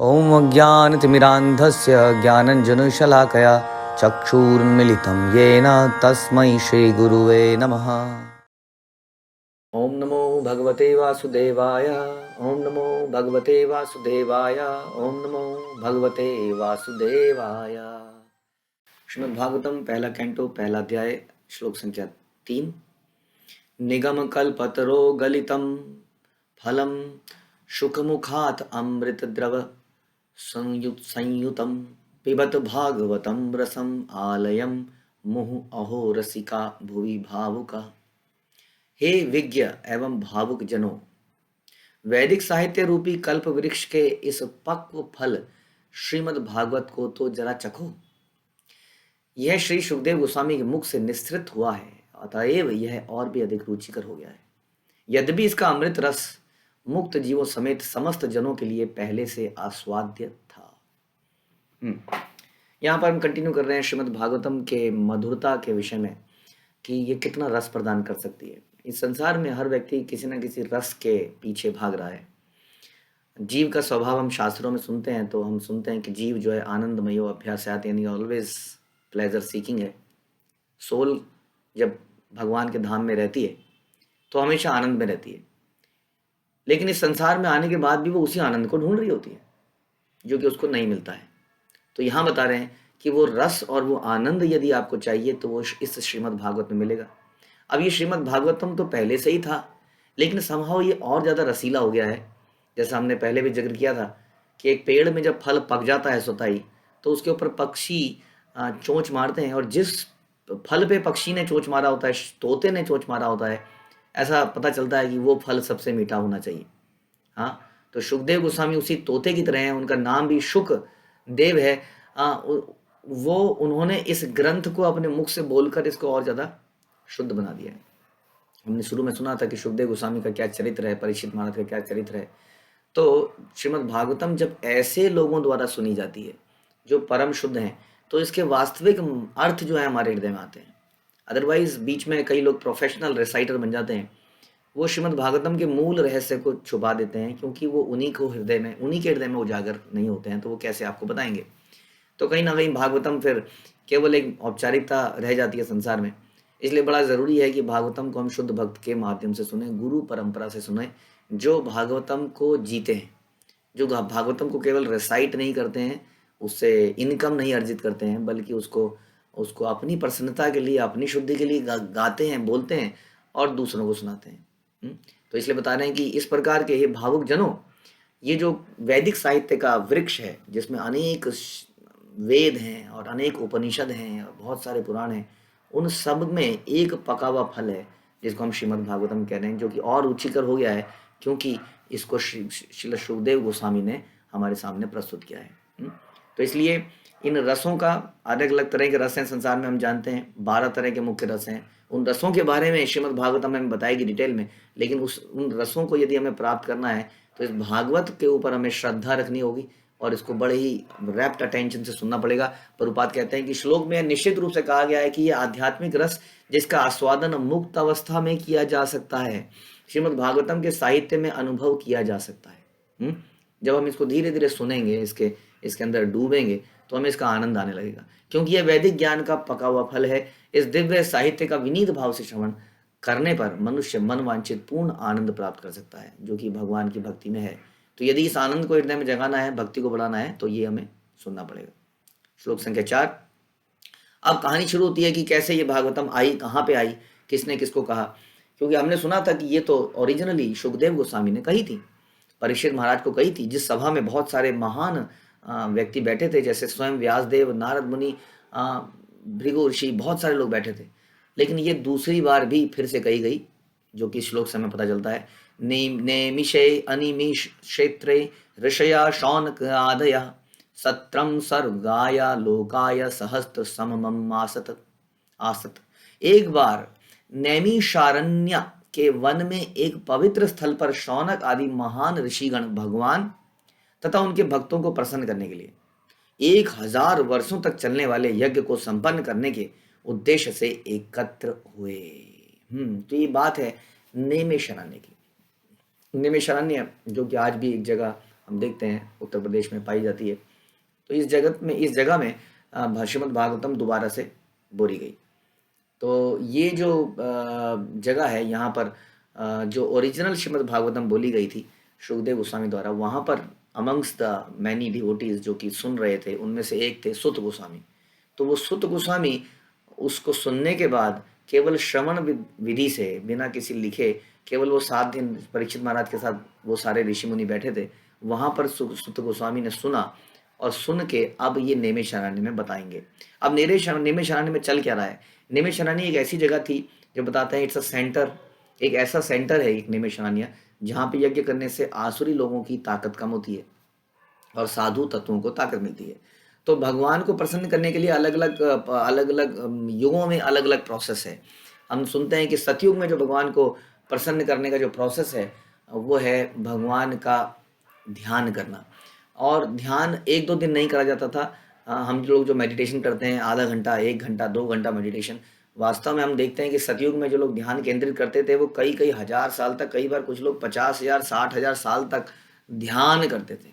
ॐ अज्ञानतिमिरान्धस्य ज्ञानञ्जनशलाकया चक्षुरुन्मिलितं येन तस्मै श्रीगुरुवे नमः। ॐ नमो भगवते वासुदेवाय। ॐ नमो भगवते वासुदेवाय। ॐ नमो भगवते वासुदेवाय। श्रीमद्भागवतम पहला कैंटो पहला अध्याय श्लोक संख्या 3। निगम कल्पतरो गलितं फलं शुकमुखात् अमृतद्रव संयुतं पिबत भागवतं रसम आलयम मुहुः अहो रसिका भुवि भावुका। हे विज्ञ एवं भावुक जनों, वैदिक साहित्य रूपी कल्प वृक्ष के इस पक्व फल श्रीमद् भागवत को तो जरा चखो। यह श्री सुखदेव गोस्वामी के मुख से निस्सृत हुआ है, अतएव यह और भी अधिक रुचिकर हो गया है। यद्यपि इसका अमृत रस मुक्त जीवों समेत समस्त जनों के लिए पहले से आस्वाद्य था। यहाँ पर हम कंटिन्यू कर रहे हैं श्रीमद् भागवतम के मधुरता के विषय में कि ये कितना रस प्रदान कर सकती है। इस संसार में हर व्यक्ति किसी न किसी रस के पीछे भाग रहा है। जीव का स्वभाव हम शास्त्रों में सुनते हैं, तो हम सुनते हैं कि जीव जो है आनंदमयो अभ्यासात, यानी ऑलवेज प्लेजर सीकिंग है। सोल जब भगवान के धाम में रहती है तो हमेशा आनंद में रहती है, लेकिन इस संसार में आने के बाद भी वो उसी आनंद को ढूंढ रही होती है जो कि उसको नहीं मिलता है। तो यहाँ बता रहे हैं कि वो रस और वो आनंद यदि आपको चाहिए तो वो इस श्रीमद् भागवत में मिलेगा। अब ये श्रीमद् भागवतम तो पहले से ही था, लेकिन समहाउ ये और ज़्यादा रसीला हो गया है। जैसा हमने पहले भी जिक्र किया था कि एक पेड़ में जब फल पक जाता है स्वतः ही, तो उसके ऊपर पक्षी चोंच मारते हैं, और जिस फल पे पक्षी ने चोंच मारा होता है, तोते ने चोंच मारा होता है, ऐसा पता चलता है कि वो फल सबसे मीठा होना चाहिए। हाँ, तो सुखदेव गोस्वामी उसी तोते की तरह हैं। उनका नाम भी शुक देव है। वो उन्होंने इस ग्रंथ को अपने मुख से बोलकर इसको और ज़्यादा शुद्ध बना दिया है। हमने शुरू में सुना था कि सुखदेव गोस्वामी का क्या चरित्र है, परीक्षित महाराज का क्या चरित्र है। तो श्रीमद् भागवतम जब ऐसे लोगों द्वारा सुनी जाती है जो परम शुद्ध हैं, तो इसके वास्तविक अर्थ जो है हमारे हृदय में आते हैं। अदरवाइज बीच में कई लोग प्रोफेशनल रिसाइटर बन जाते हैं, वो श्रीमद् भागवतम के मूल रहस्य को छुपा देते हैं, क्योंकि वो उन्हीं के हृदय में उजागर नहीं होते हैं, तो वो कैसे आपको बताएंगे। तो कहीं ना कहीं भागवतम फिर केवल एक औपचारिकता रह जाती है संसार में। इसलिए बड़ा ज़रूरी है कि भागवतम को हम शुद्ध भक्त के माध्यम से सुने, गुरु परंपरा से सुने, जो भागवतम को जीते हैं, जो भागवतम को केवल रिसाइट नहीं करते हैं, उससे इनकम नहीं अर्जित करते हैं, बल्कि उसको अपनी प्रसन्नता के लिए, अपनी शुद्धि के लिए गाते हैं, बोलते हैं और दूसरों को सुनाते हैं। तो इसलिए बता रहे हैं कि इस प्रकार के ये भावुक जनों, ये जो वैदिक साहित्य का वृक्ष है, जिसमें अनेक वेद हैं और अनेक उपनिषद हैं और बहुत सारे पुराण हैं, उन सब में एक पका हुआ फल है जिसको हम श्रीमद् भागवतम कह रहे हैं, जो कि और रुचिकर हो गया है क्योंकि इसको श्रील सुखदेव गोस्वामी ने हमारे सामने प्रस्तुत किया है। तो इसलिए इन रसों का अलग अलग तरह के रस हैं संसार में, हम जानते हैं 12 तरह के मुख्य रस हैं। उन रसों के बारे में श्रीमद् भागवतम में बताएगी डिटेल में, लेकिन उन रसों को यदि हमें प्राप्त करना है तो इस भागवत के ऊपर हमें श्रद्धा रखनी होगी और इसको बड़े ही रैप्ट अटेंशन से सुनना पड़ेगा। प्रभुपाद कहते हैं कि श्लोक में निश्चित रूप से कहा गया है कि यह आध्यात्मिक रस जिसका आस्वादन मुक्त अवस्था में किया जा सकता है, श्रीमद् भागवतम के साहित्य में अनुभव किया जा सकता है। जब हम इसको धीरे धीरे सुनेंगे, इसके अंदर डूबेंगे, तो हमें इसका आनंद आने लगेगा, क्योंकि यह वैदिक ज्ञान का पका हुआ फल है। इस दिव्य साहित्य का विनीत भाव से श्रवण करने पर मनुष्य मन वांछित पूर्ण आनंद प्राप्त कर सकता है, जो कि भगवान की भक्ति में है। तो यदि इस आनंद को हृदय में जगाना है, भक्ति को बढ़ाना है, तो ये हमें सुनना पड़ेगा। श्लोक संख्या 4। अब कहानी शुरू होती है कि कैसे ये भागवतम आई, कहाँ पे आई, किसने किसको कहा। क्योंकि हमने सुना था कि ये तो ओरिजिनली सुखदेव गोस्वामी ने कही थी, परीक्षित महाराज को कही थी, जिस सभा में बहुत सारे महान व्यक्ति बैठे थे, जैसे स्वयं व्यासदेव, नारद मुनि, भृगु ऋषि, बहुत सारे लोग बैठे थे। लेकिन ये दूसरी बार भी फिर से कही गई, जो कि श्लोक से हमें पता चलता है। नेमिषे अनिमिष क्षेत्रे ऋषया शौनकादय सत्रम सर्गाय लोकाय सहस्त्र सममम आसत। एक बार नैमिषारण्य के वन में एक पवित्र स्थल पर शौनक आदि महान ऋषिगण भगवान तथा उनके भक्तों को प्रसन्न करने के लिए 1000 वर्षों तक चलने वाले यज्ञ को संपन्न करने के उद्देश्य से एकत्र हुए। तो ये बात है नैमिषारण्य की। नैमिषारण्य जो कि आज भी एक जगह हम देखते हैं उत्तर प्रदेश में पाई जाती है। तो इस जगह में श्रीमद् भागवतम दोबारा से बोली गई। तो ये जो जगह है यहाँ पर जो ओरिजिनल श्रीमद् भागवतम बोली गई थी शुकदेव गोस्वामी द्वारा, वहाँ पर अमंग्स द मैनी डिवोटीज जो कि सुन रहे थे, उनमें से एक थे सुत गोस्वामी। तो वो सुत गोस्वामी उसको सुनने के बाद केवल श्रवण विधि से, बिना किसी लिखे, केवल वो 7 दिन परीक्षित महाराज के साथ वो सारे ऋषि मुनि बैठे थे, वहाँ पर सुत गोस्वामी ने सुना और सुन के अब ये नेमिषारण्य में बताएंगे। अब नेमिषारण्य में चल क्या रहा है? नेमिषारण्य एक ऐसी जगह थी जो बताते हैं इट्स अ सेंटर, एक ऐसा सेंटर है एक नेमिषारण्य, जहाँ पे यज्ञ करने से आसुरी लोगों की ताकत कम होती है और साधु तत्वों को ताकत मिलती है। तो भगवान को प्रसन्न करने के लिए अलग अलग युगों में अलग अलग प्रोसेस है। हम सुनते हैं कि सतयुग में जो भगवान को प्रसन्न करने का जो प्रोसेस है वो है भगवान का ध्यान करना। और ध्यान 1-2 दिन नहीं करा जाता था। हम लोग जो मेडिटेशन करते हैं, आधा घंटा, 1 घंटा, 2 घंटा मेडिटेशन, वास्तव में हम देखते हैं कि सतयुग में जो लोग ध्यान केंद्रित करते थे वो कई कई हजार साल तक, कई बार कुछ लोग 50,000 60,000 साल तक ध्यान करते थे।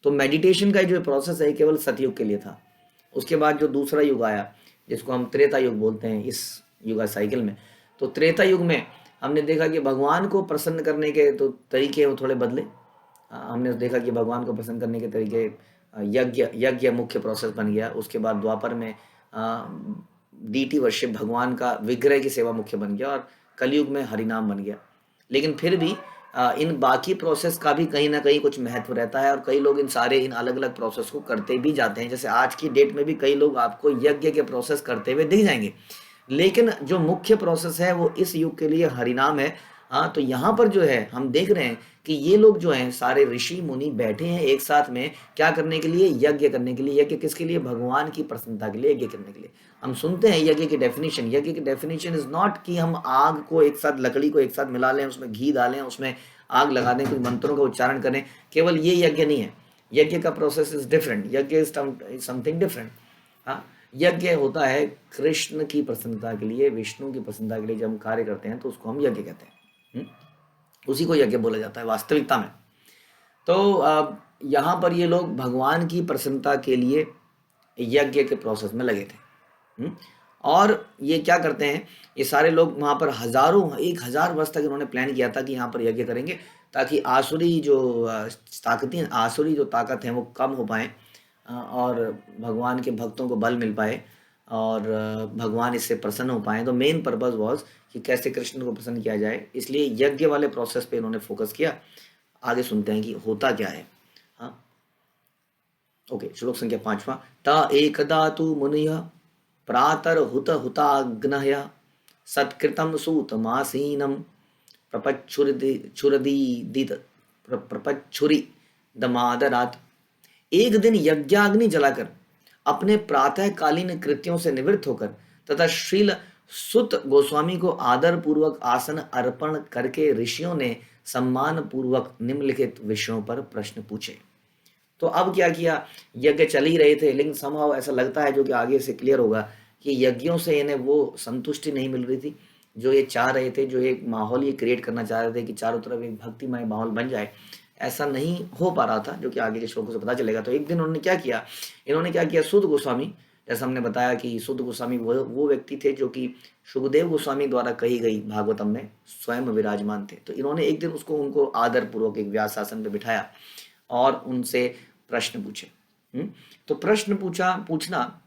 तो मेडिटेशन का जो प्रोसेस है केवल सतयुग के लिए था। उसके बाद जो दूसरा युग आया जिसको हम त्रेता युग बोलते हैं इस युगा साइकिल में, तो त्रेता युग में हमने देखा कि भगवान को प्रसन्न करने के तो तरीके वो थोड़े बदले। हमने देखा कि भगवान को प्रसन्न करने के तरीके यज्ञ यज्ञ मुख्य प्रोसेस बन गया। उसके बाद द्वापर में डीटी वर्शिप, भगवान का विग्रह की सेवा मुख्य बन गया, और कलयुग में हरिनाम बन गया। लेकिन फिर भी इन बाकी प्रोसेस का भी कहीं ना कहीं कुछ महत्व रहता है, और कई लोग इन अलग अलग प्रोसेस को करते भी जाते हैं। जैसे आज की डेट में भी कई लोग आपको यज्ञ के प्रोसेस करते हुए दिख जाएंगे, लेकिन जो मुख्य प्रोसेस है वो इस युग के लिए हरिनाम है। हाँ, तो यहाँ पर जो है हम देख रहे हैं कि ये लोग जो हैं सारे ऋषि मुनि बैठे हैं एक साथ में, क्या करने के लिए? यज्ञ करने के लिए। यज्ञ किसके लिए? भगवान की प्रसन्नता के लिए यज्ञ करने के लिए। हम सुनते हैं यज्ञ की डेफिनेशन इज नॉट कि हम आग को एक साथ, लकड़ी को एक साथ मिला लें, उसमें घी डालें, उसमें आग लगा दें, कुछ मंत्रों का उच्चारण करें, केवल ये यज्ञ नहीं है। यज्ञ का प्रोसेस इज डिफरेंट, यज्ञ इज समथिंग डिफरेंट। हाँ, यज्ञ होता है कृष्ण की प्रसन्नता के लिए, विष्णु की प्रसन्नता के लिए जब हम कार्य करते हैं तो उसको हम यज्ञ कहते हैं। उसी को यज्ञ बोला जाता है वास्तविकता में। तो यहाँ पर ये लोग भगवान की प्रसन्नता के लिए यज्ञ के प्रोसेस में लगे थे। और ये क्या करते हैं, ये सारे लोग वहाँ पर हजारों, 1000 वर्ष तक इन्होंने प्लान किया था कि यहाँ पर यज्ञ करेंगे, ताकि आसुरी जो ताकत है वो कम हो पाए, और भगवान के भक्तों को बल मिल पाए, और भगवान इससे प्रसन्न हो पाए। तो मेन पर्पस वॉज कि कैसे कृष्ण को प्रसन्न किया जाए, इसलिए यज्ञ वाले प्रोसेस पे इन्होंने फोकस किया। आगे सुनते हैं कि होता क्या है। हाँ, ओके, श्लोक संख्या 5वां। ता एकदा तु मुनिः प्रातर हुत हुताग्नय सत्कृतं सूतमासीनं प्रपच्छुरि दमादरात। एक दिन यज्ञाग्नि जलाकर अपने प्रातःकालीन कृत्यों से निवृत्त होकर तथा श्रील सुत गोस्वामी को आदर पूर्वक आसन अर्पण करके ऋषियों ने सम्मान पूर्वक निम्नलिखित विषयों पर प्रश्न पूछे। तो अब क्या किया, यज्ञ चल ही रहे थे, लेकिन समहाउ ऐसा लगता है, जो कि आगे से क्लियर होगा, कि यज्ञों से इन्हें वो संतुष्टि नहीं मिल रही थी जो ये चाह रहे थे, जो एक माहौल ये क्रिएट करना चाह रहे थे कि चारों तरफ एक भक्तिमय माहौल बन जाए, ऐसा नहीं हो पा रहा था, जो कि आगे के श्लोकों से पता चलेगा। तो एक दिन उन्होंने क्या किया, सुद गोस्वामी, जैसा हमने बताया कि सुद गोस्वामी वो व्यक्ति थे जो कि सुखदेव गोस्वामी द्वारा कही गई भागवतम में स्वयं विराजमान थे। तो इन्होंने एक दिन उनको आदर पूर्वक एक व्यासासन पे बिठाया और उनसे प्रश्न पूछे। तो प्रश्न पूछना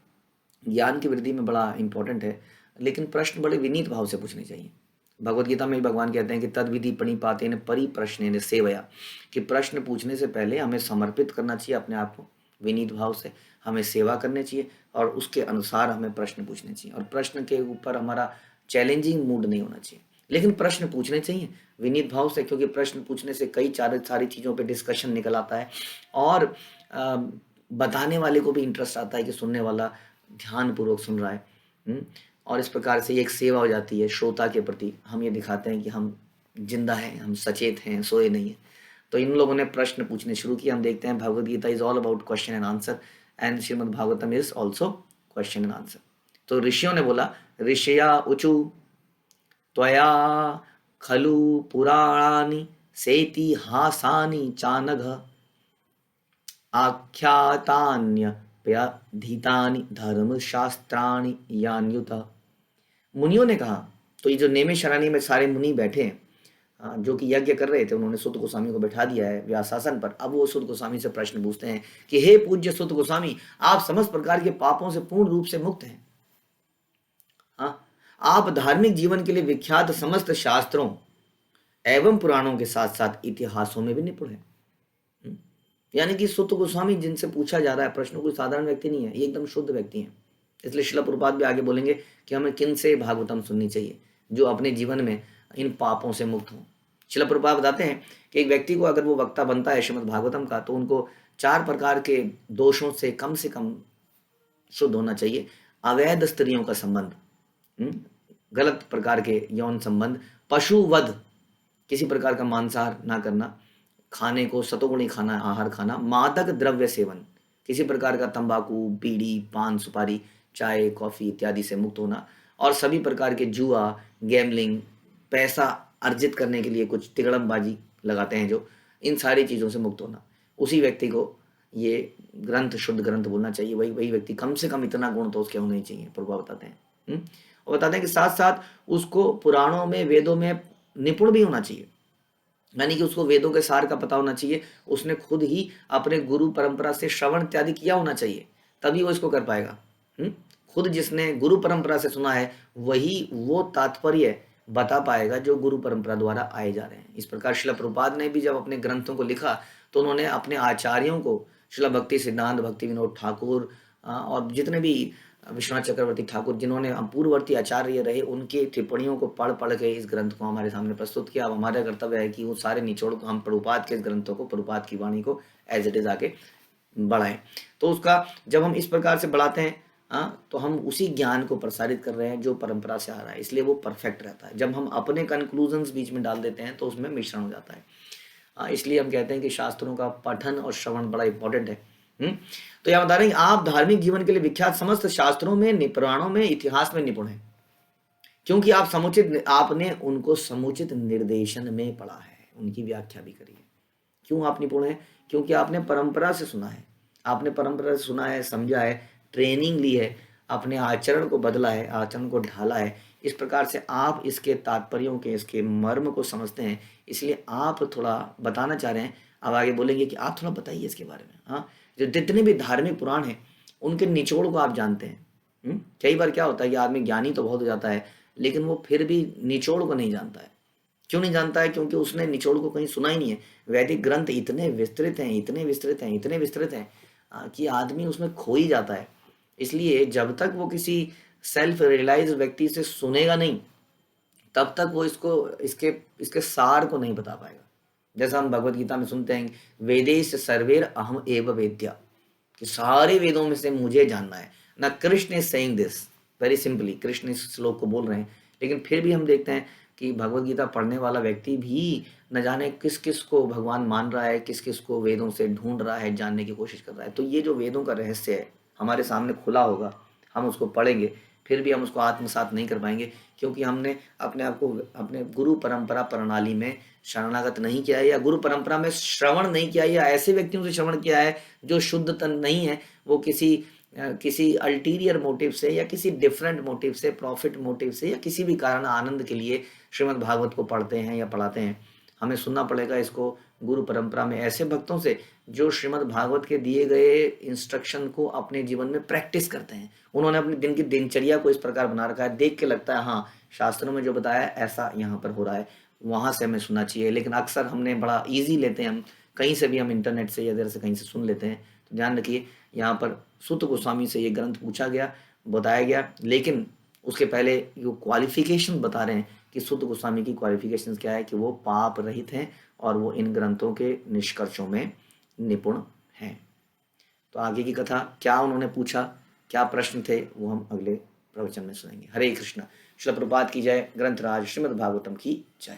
ज्ञान की वृद्धि में बड़ा इंपॉर्टेंट है, लेकिन प्रश्न बड़े विनीत भाव से पूछने चाहिए। भगवत गीता में भगवान कहते हैं कि तद विधि प्रणिपातेन परिप्रश्नेन सेवया, कि प्रश्न पूछने से पहले हमें समर्पित करना चाहिए अपने आप को विनीत भाव से, हमें सेवा करनी चाहिए और उसके अनुसार हमें प्रश्न पूछने चाहिए, और प्रश्न के ऊपर हमारा चैलेंजिंग मूड नहीं होना चाहिए, लेकिन प्रश्न पूछने चाहिए विनीत भाव से, क्योंकि प्रश्न पूछने से कई सारी चीज़ों पे डिस्कशन निकल आता है, और बताने वाले को भी इंटरेस्ट आता है कि सुनने वाला ध्यान पूर्वक सुन रहा है। और इस प्रकार से ये एक सेवा हो जाती है श्रोता के प्रति। हम ये दिखाते हैं कि हम जिंदा हैं, हम सचेत हैं, सोए नहीं हैं। तो इन लोगों ने प्रश्न पूछने शुरू किए। हम देखते हैं Bhagavad Gita is all about question and answer, and Shrimad Bhagavatam is also question and answer. तो ऋषियों ने बोला, ऋषया उचु त्वया खलु पुराणानि सेति हासानि चानघ आख्यातान्यप्यधीतानि धर्मशास्त्राणि यान्युत। मुनियों ने कहा, तो ये जो नेमिषारण्य में सारे मुनि बैठे हैं, जो कि यज्ञ कर रहे थे, उन्होंने सुत गोस्वामी को बैठा दिया है व्यासासन पर। अब वो सुत गोस्वामी से प्रश्न पूछते हैं कि हे पूज्य सुत गोस्वामी, आप समस्त प्रकार के पापों से पूर्ण रूप से मुक्त हैं। हाँ, आप धार्मिक जीवन के लिए विख्यात समस्त शास्त्रों एवं पुराणों के साथ साथ इतिहासों में भी निपुण है। यानी कि सुत गोस्वामी जिनसे पूछा जा रहा है प्रश्न, कोई साधारण व्यक्ति नहीं है, ये एकदम शुद्ध व्यक्ति है। इसलिए श्रील प्रभुपाद भी आगे बोलेंगे कि हमें किन से भागवतम सुननी चाहिए, जो अपने जीवन में इन पापों से मुक्त हो। श्रील प्रभुपाद बताते हैं कि एक व्यक्ति को अगर वो वक्ता बनता है श्रीमद् भागवतम का, तो उनको 4 प्रकार के दोषों से कम शुद्ध होना चाहिए। अवैध स्त्रियों का संबंध, गलत प्रकार के यौन संबंध, पशुवध, किसी प्रकार का मांसाहार ना करना, खाने को सतोगुणी खाना आहार खाना, मादक द्रव्य सेवन, किसी प्रकार का तंबाकू, बीड़ी, पान, सुपारी, चाय, कॉफी इत्यादि से मुक्त होना, और सभी प्रकार के जुआ, गैमलिंग, पैसा अर्जित करने के लिए कुछ तिगड़मबाजी लगाते हैं जो, इन सारी चीज़ों से मुक्त होना। उसी व्यक्ति को ये ग्रंथ शुद्ध ग्रंथ बोलना चाहिए। वही व्यक्ति कम से कम इतना गुण तो उसके होने चाहिए, प्रभुपाद बताते हैं। और बताते हैं कि साथ साथ उसको पुराणों में, वेदों में निपुण भी होना चाहिए, यानी कि उसको वेदों के सार का पता होना चाहिए। उसने खुद ही अपने गुरु परंपरा से श्रवण इत्यादि किया होना चाहिए, तभी वो इसको कर पाएगा। खुद जिसने गुरु परंपरा से सुना है वही वो तात्पर्य बता पाएगा जो गुरु परंपरा द्वारा आए जा रहे हैं। इस प्रकार श्रील प्रभुपाद ने भी जब अपने ग्रंथों को लिखा तो उन्होंने अपने आचार्यों को, श्रील भक्ति सिद्धांत भक्ति विनोद ठाकुर और जितने भी विश्वनाथ चक्रवर्ती ठाकुर, जिन्होंने पूर्ववर्ती आचार्य रहे, उनकी टिप्पणियों को पढ़ के इस ग्रंथ को हमारे सामने प्रस्तुत किया। अब हमारा कर्तव्य है कि वो सारे निचोड़ को हम प्रभुपाद के इस ग्रंथों को, प्रभुपाद की वाणी को एज इट इज आके बढ़ाएं। तो उसका जब हम इस प्रकार से बढ़ाते हैं तो हम उसी ज्ञान को प्रसारित कर रहे हैं जो परंपरा से आ रहा है, इसलिए वो परफेक्ट रहता है। जब हम अपने कंक्लूजन्स बीच में डाल देते हैं तो उसमें मिश्रण हो जाता है। इसलिए हम कहते हैं कि शास्त्रों का पठन और श्रवण बड़ा इंपॉर्टेंट है। तो यह बता रहे हैं आप धार्मिक जीवन के लिए विख्यात समस्त शास्त्रों में, पुराणों में, इतिहास में निपुण हैं, क्योंकि आपने उनको समुचित निर्देशन में पढ़ा है, उनकी व्याख्या भी करी है। क्यों आप निपुण हैं? क्योंकि आपने परंपरा से सुना है, आपने परंपरा से सुना है, समझा है, ट्रेनिंग ली है, अपने आचरण को बदला है, आचरण को ढाला है। इस प्रकार से आप इसके तात्पर्यों के, इसके मर्म को समझते हैं, इसलिए आप थोड़ा बताना चाह रहे हैं। अब आगे बोलेंगे कि आप थोड़ा बताइए इसके बारे में। हाँ, जो जितने भी धार्मिक पुराण हैं उनके निचोड़ को आप जानते हैं। कई बार क्या होता है कि आदमी ज्ञानी तो बहुत हो जाता है, लेकिन वो फिर भी निचोड़ को नहीं जानता है। क्यों नहीं जानता है? क्योंकि उसने निचोड़ को कहीं सुना ही नहीं है। वैदिक ग्रंथ इतने विस्तृत हैं, इतने विस्तृत हैं, इतने विस्तृत हैं कि आदमी उसमें खो ही जाता है। इसलिए जब तक वो किसी सेल्फ रियलाइज व्यक्ति से सुनेगा नहीं, तब तक वो इसके सार को नहीं बता पाएगा। जैसा हम भगवत गीता में सुनते हैं, वेदेश सर्वेर अहम एव वेद्या, कि सारे वेदों में से मुझे जानना है ना। Krishna is saying this very simply, Krishna इस श्लोक को बोल रहे हैं, लेकिन फिर भी हम देखते हैं कि भगवत गीता पढ़ने वाला व्यक्ति भी न जाने किस किस को भगवान मान रहा है, किस किस को वेदों से ढूंढ रहा है, जानने की कोशिश कर रहा है। तो ये जो वेदों का रहस्य है हमारे सामने खुला होगा, हम उसको पढ़ेंगे, फिर भी हम उसको आत्मसात नहीं कर पाएंगे, क्योंकि हमने अपने आप को अपने गुरु परंपरा प्रणाली में शरणागत नहीं किया है, या गुरु परंपरा में श्रवण नहीं किया है, या ऐसे व्यक्तियों से श्रवण किया है जो शुद्ध तन नहीं है। वो किसी अल्टीरियर मोटिव से, या किसी डिफरेंट मोटिव से, प्रॉफिट मोटिव से, या किसी भी कारण आनंद के लिए श्रीमद् भागवत को पढ़ते हैं या पढ़ाते हैं। हमें सुनना पड़ेगा इसको गुरु परंपरा में ऐसे भक्तों से जो श्रीमद् भागवत के दिए गए इंस्ट्रक्शन को अपने जीवन में प्रैक्टिस करते हैं। उन्होंने अपने दिन की दिनचर्या को इस प्रकार बना रखा है, देख के लगता है हाँ शास्त्रों में जो बताया है ऐसा यहाँ पर हो रहा है, वहां से हमें सुनना चाहिए। लेकिन अक्सर हमने बड़ा ईजी लेते हैं, हम कहीं से भी हम इंटरनेट से या इधर से कहीं से सुन लेते हैं। तो ध्यान रखिए, यहाँ पर सुत गोस्वामी से ये ग्रंथ पूछा गया, बताया गया, लेकिन उसके पहले जो क्वालिफिकेशन बता रहे हैं कि सुत गोस्वामी की क्वालिफिकेशंस क्या है, कि वो पाप रहित हैं और वो इन ग्रंथों के निष्कर्षों में निपुण हैं। तो आगे की कथा, क्या उन्होंने पूछा, क्या प्रश्न थे, वो हम अगले प्रवचन में सुनेंगे। हरे कृष्ण। श्रील प्रभुपाद की जय। ग्रंथराज श्रीमद् भागवतम की जय।